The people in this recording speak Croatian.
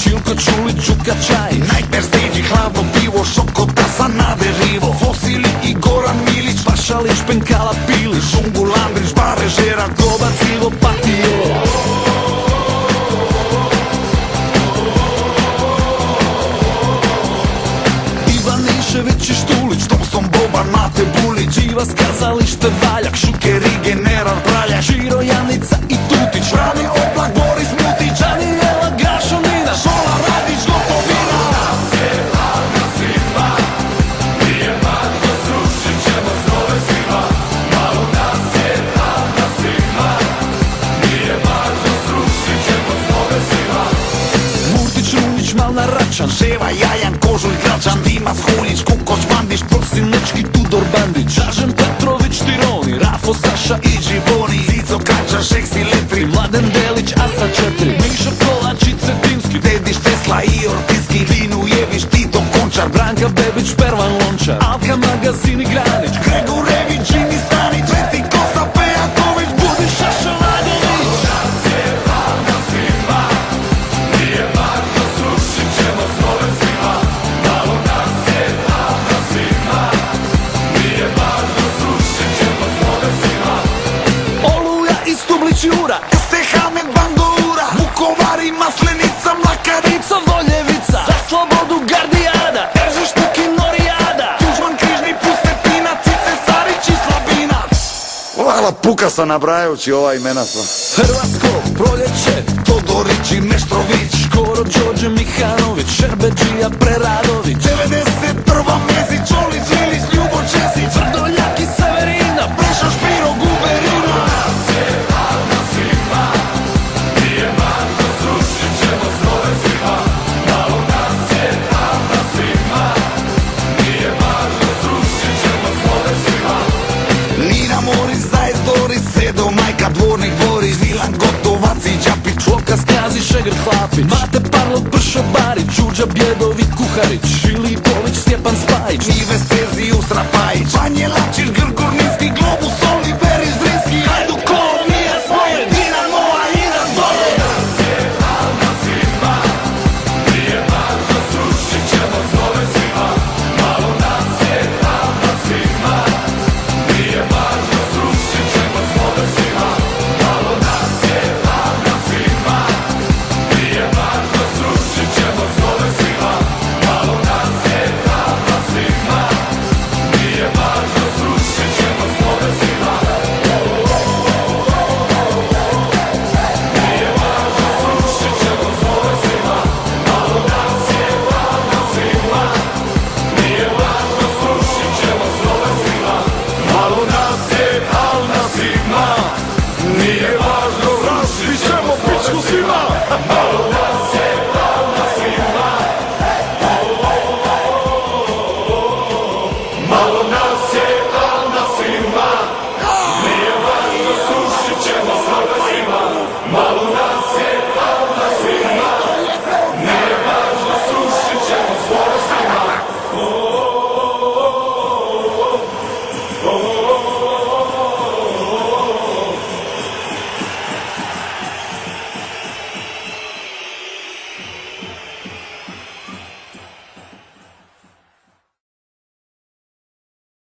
Čilko, Čulić, Čuka, čaj, Nightmare stage i hladno pivo, Šokota sa naderivo, Fosili i Goran Milić, Pašalić, Penkala, Pilić, Šungu, Landrić, Barežera, Gobac, Ivo, Patije. Ivan Išević i Štulić, Thompson, Boban, Mate Bulić, Ivas, Kazalište, Valjak, Šuker i general Praljak, Žiro, Janica i Tutić, Brani Oblak, Boris Mutić, Danijela, Gašonina, Šola, Radić, Gotovina. Nas je hladna svima, nije Marko, srušit ćemo snove svima. Malo nas je hladna svima, nije Marko, srušit ćemo snove svima. Murtić, Runić, Malna, Račan, Ševa, Jajan, Kožulj, Gračan, Dimas, Huljić, Kukoć, Bandić, Prosinečki, Tudor, Bandić, Žažen, Petrović, Tironi, Rafo, Saša i Živoni, Zico, Kača, Šeksi, Letri, Mladen Delić, Asa 4, Miša Kolač i Cetinski, Dedić, Tesla i Ortiski, Vinu, Jević, Tito, Končar, Branka Bebić, Pervan Lončar, Alka, Magazin i Granić, Gregurević, Jimmy Stanić, Veti, Kosa, Pejaković, Budi, Šaša, Ladović. Nas je hladna svima, nije Marko, srušit ćemo snove svima. Malo nas je hladna svima, nije Marko, srušit ćemo snove svima. Oluja i Stublić, Jura, Stehamen, Bangoura, Vukovar i Maslenica, Mlakarica, Voljevica, za slobodu Gardijada, Eržiš, Pukin, Norijada, Tužman, Križni, Pustepina, Cice, Sarić i Slabinac. Hvala, puka sam nabrajajući ova imena sva. Hrvatsko, Proljeće, Todorić i Meštrović, Škoro, Đorđe Mihanović, Šerbeđija, Preradović, 91. Mesić, Olić, Ilić, Ljubo Česić, Vrdoljak i Severina, Preša, Špiro, Guberina. Nas je hladna svima, nije Marko, srušit ćemo snove svima. Malo nas je hladna svima, nije Marko, srušit ćemo snove svima. Nina, Moris, Zajec, Doris, Sedo, Majka, Dvornik, Boris, Milan, Gotovac i Đapić, Čoka, Skjazi, Šegrt, Hlapić, Mate, Parlov, Pršo, Barić, Đuđa, Bjedović, Kuharić, Filipović, Stjepan Spajić, Nives, Terzi, Ustra, Pajić, Banje, Lapčić, Grg,